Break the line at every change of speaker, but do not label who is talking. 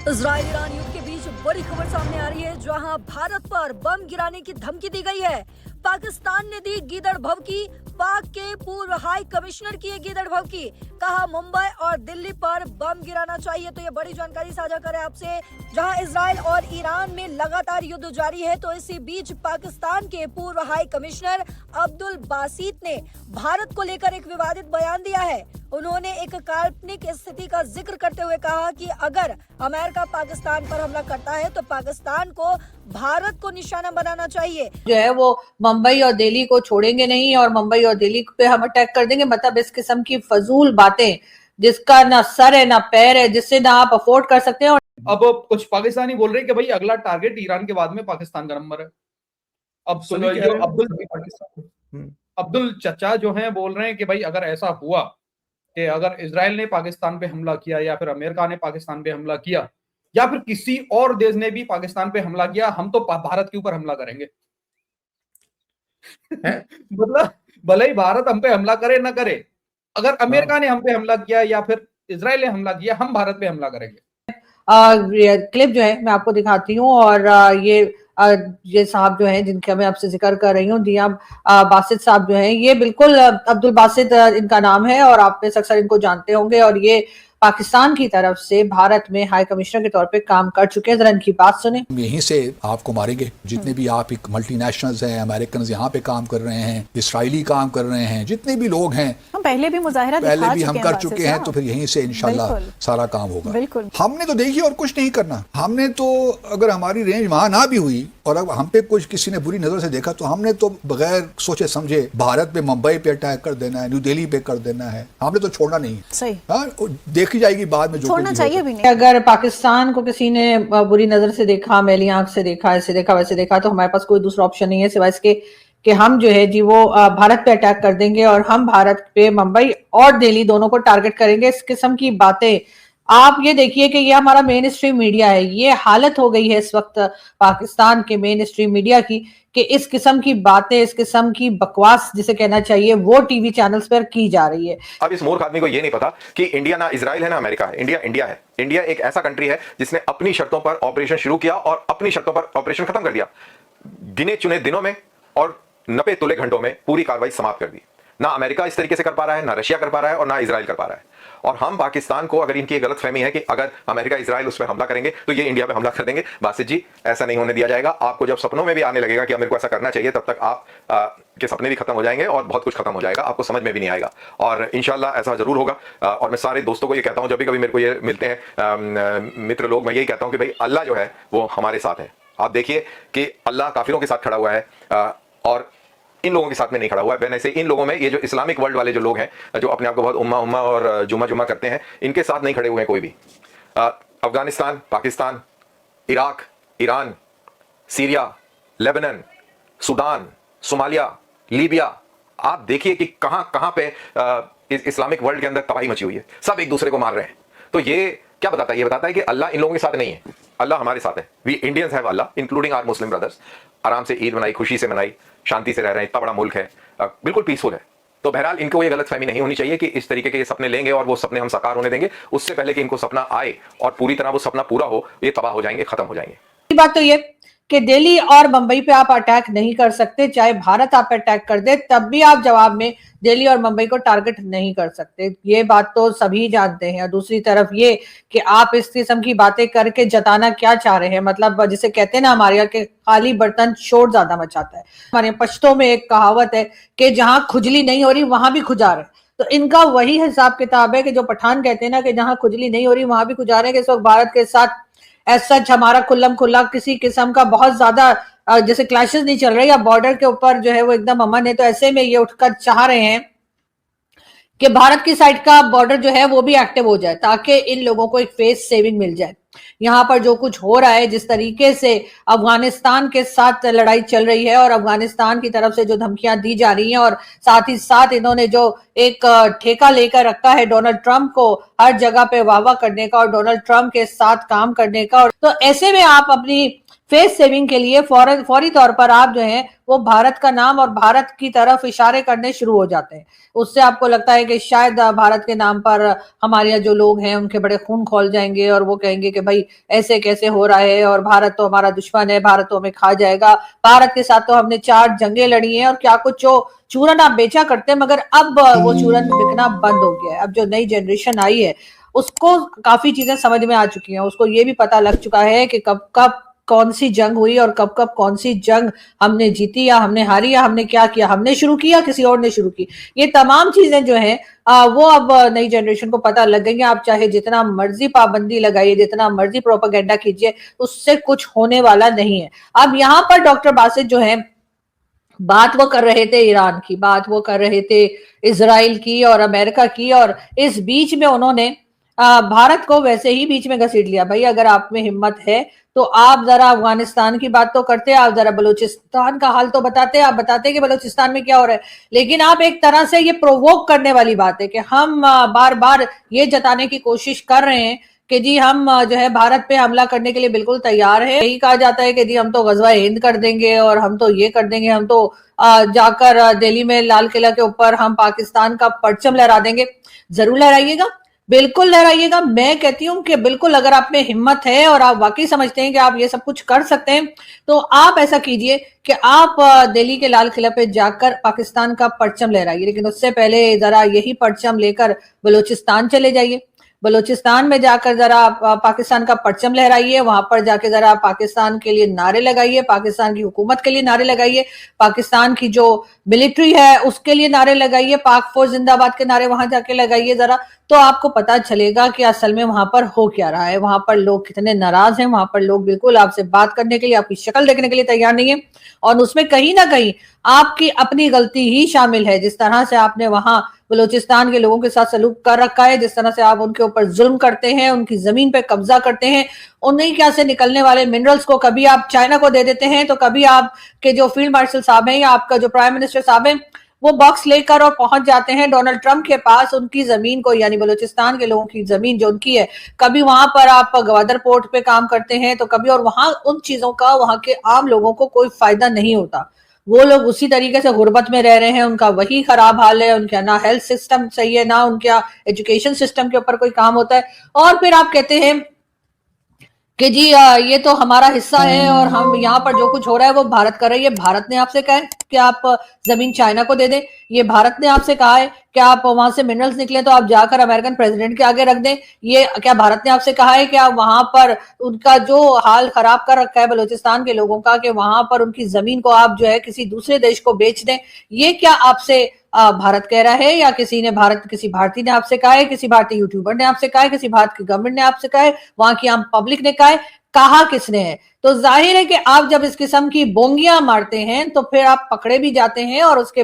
Israel Iran युद्ध के बीच बड़ी खबर सामने आ रही है, जहां भारत पर बम गिराने की धमकी दी गई है। पाकिस्तान ने दी गीदड़ भभकी, पाक के पूर्व हाई कमिश्नर की गीदड़ भभकी, कहा मुंबई और दिल्ली पर बम गिराना चाहिए। तो ये बड़ी जानकारी साझा करें आपसे, जहां इजराइल और ईरान में लगातार युद्ध जारी है। तो इसी बीच पाकिस्तान के पूर्व हाई कमिश्नर अब्दुल बासित ने भारत को लेकर एक विवादित बयान दिया है। उन्होंने एक काल्पनिक स्थिति का जिक्र करते हुए कहा कि अगर अमेरिका पाकिस्तान पर हमला करता है तो पाकिस्तान को भारत को निशाना बनाना चाहिए।
जो है वो मुंबई और दिल्ली को छोड़ेंगे नहीं और मुंबई और दिल्ली पे हम अटैक कर देंगे। मतलब इस किस्म की फजूल बातें जिसका ना सर है ना पैर है, जिससे ना आप अफोर्ड कर सकते हैं। और
अब कुछ पाकिस्तानी बोल रहे हैं कि भाई अगला टारगेट ईरान के बाद में पाकिस्तान का नंबर है। अब सुनो, ये अब्दुल चचा जो हैं बोल रहे हैं कि भाई अगर ऐसा हुआ कि अगर इजराइल ने पाकिस्तान पे हमला किया या फिर अमेरिका ने पाकिस्तान पे हमला किया या फिर किसी और देश ने भी पाकिस्तान पे हमला किया, हम तो भारत के ऊपर हमला करेंगे। मतलब भले ही भारत हम पे हमला करे ना करे, अगर अमेरिका ने हम पे हमला किया या फिर इजराइल ने हमला किया, हम भारत पे हमला करेंगे।
क्लिप जो है मैं आपको दिखाती हूँ। और ये साहब जो हैं जिनका मैं आपसे जिक्र कर रही हूँ, दिया बासित साहब जो हैं, ये बिल्कुल अब्दुल बासित इनका नाम है और आप अक्सर इनको जानते होंगे। और ये पाकिस्तान की तरफ से भारत में हाई कमिश्नर के तौर पे काम कर चुके हैं। जरा इनकी बात सुने।
यहीं से आपको मारेंगे जितने भी आप एक मल्टीनेशनल्स हैं, अमेरिकन यहाँ पे काम कर रहे हैं, इसराइली काम कर रहे हैं, जितने भी लोग हैं,
हम पहले भी मुजाहिरा
पहले भी हम कर चुके हैं। तो फिर यहीं से इंशाल्लाह सारा काम होगा।
बिल्कुल
हमने तो देखिए और कुछ नहीं करना। हमने तो अगर हमारी रेंज वहां ना भी हुई और अब हम पे कुछ किसी ने बुरी नजर से देखा तो हमने तो बगैर सोचे समझे भारत पे, मुंबई पे अटैक कर देना है, न्यू दिल्ली पे कर देना है। हमने तो छोड़ना नहीं है।
सही,
हाँ, देखी जाएगी बाद में, जो
छोड़ना चाहिए भी नहीं।
अगर पाकिस्तान को किसी ने बुरी नजर से देखा, मैली आंख से देखा, ऐसे देखा वैसे देखा, तो हमारे पास कोई दूसरा ऑप्शन नहीं है सिवाय इसके कि हम जो है जी वो भारत पे अटैक कर देंगे और हम भारत पे मुंबई और दिल्ली दोनों को टारगेट करेंगे। इस किस्म की बातें आप ये देखिए कि ये हमारा मेन स्ट्रीम मीडिया है। ये हालत हो गई है इस वक्त पाकिस्तान के मेन स्ट्रीम मीडिया की कि इस किस्म की बातें, इस किस्म की बकवास जिसे कहना चाहिए, वो टीवी चैनल्स पर की जा रही है।
अब इस मूर्ख आदमी को ये नहीं पता कि इंडिया ना इजराइल है ना अमेरिका है, इंडिया इंडिया है। इंडिया एक ऐसा कंट्री है जिसने अपनी शर्तों पर ऑपरेशन शुरू किया और अपनी शर्तों पर ऑपरेशन खत्म कर दिया। गिने चुने दिनों में और 90 तुले घंटों में पूरी कार्रवाई समाप्त कर दी। ना अमेरिका इस तरीके से कर पा रहा है, ना रशिया कर पा रहा है और ना इजराइल कर पा रहा है। और हम पाकिस्तान को, अगर इनकी गलत फहमी है कि अगर अमेरिका इजराइल उस पर हमला करेंगे तो ये इंडिया पे हमला कर देंगे, बासित जी ऐसा नहीं होने दिया जाएगा। आपको जब सपनों में भी आने लगेगा कि मेरे को ऐसा करना चाहिए, तब तक आप के सपने भी खत्म हो जाएंगे और बहुत कुछ खत्म हो जाएगा, आपको समझ में भी नहीं आएगा। और इंशाल्लाह ऐसा जरूर होगा। और मैं सारे दोस्तों को ये कहता हूं, जब भी कभी मेरे को ये मिलते हैं मित्र लोग, मैं यही कहता हूं कि भाई अल्लाह जो है वो हमारे साथ है। आप देखिए कि अल्लाह काफिरों के साथ खड़ा हुआ है और इन लोगों के साथ में नहीं खड़ा हुआ है। वैसे इन लोगों में, ये जो इस्लामिक वर्ल्ड वाले जो लोग हैं, जो अपने आप को बहुत उम्मा उम्मा और जुमा जुमा करते हैं, इनके साथ नहीं खड़े हुए हैं कोई भी। Afghanistan, Pakistan, Iraq, Iran, Syria, Lebanon, Sudan, Somalia, Libya, आप देखिए कि कहां कहां पे इस इस्लामिक वर्ल्ड के अंदर तबाही मची हुई है। सब एक दूसरे को मार रहे हैं। तो ये क्या बताता है? ये बताता है कि अल्लाह इन लोगों के साथ नहीं है, अल्लाह हमारे साथ है। We Indians have Allah, including our Muslim brothers. आराम से ईद मनाई, खुशी से मनाई, शांति से रह रहे हैं। इतना बड़ा मुल्क है, बिल्कुल पीसफुल है। तो बहरहाल इनको ये गलत फहमी नहीं होनी चाहिए कि इस तरीके के ये सपने लेंगे और वो सपने हम साकार होने देंगे। उससे पहले कि इनको सपना आए और पूरी तरह वो सपना पूरा हो, ये तबाह हो जाएंगे, खत्म हो जाएंगे।
बात तो ये कि दिल्ली और मुंबई पे आप अटैक नहीं कर सकते, चाहे भारत आप पे अटैक कर दे तब भी आप जवाब में दिल्ली और मुंबई को टारगेट नहीं कर सकते। ये बात तो सभी जानते हैं। दूसरी तरफ ये कि आप इस किस्म की बातें करके जताना क्या चाह रहे हैं, मतलब जिसे कहते हैं ना हमारे यहाँ के खाली बर्तन शोर ज्यादा मचाता है। हमारे पश्तो में एक कहावत है कि जहां खुजली नहीं हो रही वहां भी खुजार है। तो इनका वही हिसाब किताब है कि जो पठान कहते हैं ना कि जहां खुजली नहीं हो रही वहां भी खुजार है, कि इस वक्त भारत के साथ ऐसा हमारा खुल्लम खुल्ला किसी किस्म का बहुत ज्यादा जैसे क्लैशेस नहीं चल रहे या बॉर्डर के ऊपर जो है वो एकदम अमन है। तो ऐसे में ये उठकर चाह रहे हैं कि भारत की साइड का बॉर्डर जो है वो भी एक्टिव हो जाए ताकि इन लोगों को एक फेस सेविंग मिल जाए। यहाँ पर जो कुछ हो रहा है, जिस तरीके से अफगानिस्तान के साथ लड़ाई चल रही है और अफगानिस्तान की तरफ से जो धमकियां दी जा रही हैं और साथ ही साथ इन्होंने जो एक ठेका लेकर रखा है डोनाल्ड ट्रंप को हर जगह पे वाहवाह करने का और डोनाल्ड ट्रंप के साथ काम करने का, और तो ऐसे में आप अपनी फेस सेविंग के लिए फौरी तौर पर आप जो है वो भारत का नाम और भारत की तरफ इशारे करने शुरू हो जाते हैं। उससे आपको लगता है कि शायद भारत के नाम पर हमारे यहाँ जो लोग हैं उनके बड़े खून खौल जाएंगे और वो कहेंगे कि भाई ऐसे कैसे हो रहा है और भारत तो हमारा दुश्मन है, भारत तो हमें खा जाएगा, भारत के साथ तो हमने 4 जंगें लड़ी हैं और क्या कुछ जो चूरन आप बेचा करते हैं, मगर अब वो चूरन बिकना बंद हो गया है। अब जो नई जनरेशन आई है उसको काफी चीजें समझ में आ चुकी हैं, उसको ये भी पता लग चुका है कि कब कब कौन सी जंग हुई और कब कब कौन सी जंग हमने जीती या हमने हारी या हमने क्या किया, हमने शुरू किया किसी और ने शुरू की। ये तमाम चीजें जो हैं वो अब नई जनरेशन को पता लग गई है। आप चाहे जितना मर्जी पाबंदी लगाइए, जितना मर्जी प्रोपेगेंडा कीजिए, उससे कुछ होने वाला नहीं है। अब यहाँ पर डॉक्टर बासित जो है बात वो कर रहे थे ईरान की, बात वो कर रहे थे इजराइल की और अमेरिका की, और इस बीच में उन्होंने भारत को वैसे ही बीच में घसीट लिया। भाई अगर आप में हिम्मत है तो आप जरा अफगानिस्तान की बात तो करते, आप जरा बलूचिस्तान का हाल तो बताते, आप बताते कि बलूचिस्तान में क्या हो रहा है। लेकिन आप एक तरह से ये प्रोवोक करने वाली बात है कि हम बार बार ये जताने की कोशिश कर रहे हैं कि जी हम जो है भारत पे हमला करने के लिए बिल्कुल तैयार है। यही कहा जाता है कि जी हम तो गजवा हिंद कर देंगे और हम तो ये कर देंगे, हम तो जाकर दिल्ली में लाल किला के ऊपर हम पाकिस्तान का परचम लहरा देंगे। जरूर लहराइएगा, बिल्कुल लहराइएगा। मैं कहती हूं कि बिल्कुल अगर आप में हिम्मत है और आप वाकई समझते हैं कि आप ये सब कुछ कर सकते हैं तो आप ऐसा कीजिए कि आप दिल्ली के लाल किला पे जाकर पाकिस्तान का परचम लहराइए। लेकिन उससे पहले जरा यही परचम लेकर बलूचिस्तान चले जाइए, बलूचिस्तान में जाकर जरा पाकिस्तान का परचम लहराइए, वहां पर जाके जरा पाकिस्तान के लिए नारे लगाइए, पाकिस्तान की हुकूमत के लिए नारे लगाइए, पाकिस्तान की जो मिलिट्री है उसके लिए नारे लगाइए, पाक फौज जिंदाबाद के नारे वहां जाके लगाइए जरा, तो आपको पता चलेगा कि असल में वहां पर हो क्या रहा है, वहां पर लोग कितने नाराज हैं, वहां पर लोग बिल्कुल आपसे बात करने के लिए, आपकी शक्ल देखने के लिए तैयार नहीं है। और उसमें कहीं ना कहीं आपकी अपनी गलती ही शामिल है। जिस तरह से आपने वहां बलूचिस्तान के लोगों के साथ सलूक कर रखा है, जिस तरह से आप उनके ऊपर जुल्म करते हैं, उनकी जमीन पे कब्जा करते हैं, उन्हीं क्या से निकलने वाले मिनरल्स को कभी आप चाइना को दे देते हैं, तो कभी आपके जो फील्ड मार्शल साहब हैं या आपका जो प्राइम मिनिस्टर साहब हैं वो बॉक्स लेकर और पहुंच जाते हैं डोनाल्ड ट्रंप के पास उनकी जमीन को, यानी बलूचिस्तान के लोगों की जमीन जो उनकी है। कभी वहां पर आप गवादर पोर्ट पे काम करते हैं तो कभी, और वहां उन चीजों का वहां के आम लोगों को कोई फायदा नहीं होता। वो लोग उसी तरीके से गुर्बत में रह रहे हैं, उनका वही खराब हाल है, उनका ना हेल्थ सिस्टम सही है, ना उनका एजुकेशन सिस्टम के ऊपर कोई काम होता है। और फिर आप कहते हैं कि जी ये तो हमारा हिस्सा है और हम यहाँ पर जो कुछ हो रहा है वो भारत कर रही है। भारत ने आपसे कहा है कि आप जमीन चाइना को दे दें, ये भारत ने आपसे कहा है कि आप वहां से मिनरल्स निकले तो आप जाकर अमेरिकन प्रेसिडेंट के आगे रख दें, ये क्या भारत ने आपसे कहा है कि आप वहां पर उनका जो हाल खराब कर रखा है बलूचिस्तान के लोगों का, कि वहां पर उनकी जमीन को आप जो है किसी दूसरे देश को बेच दें, ये क्या आपसे भारत कह रहा है, या किसी भारतीय ने आपसे कहा है, किसी भारतीय यूट्यूबर ने आपसे कहा है, किसी भारत की गवर्नमेंट ने आपसे कहा है, वहां की आम पब्लिक ने कहा है, कहा किसने है? तो जाहिर है कि आप जब इस किस्म की बोंगियां मारते हैं तो फिर आप पकड़े भी जाते हैं और उसके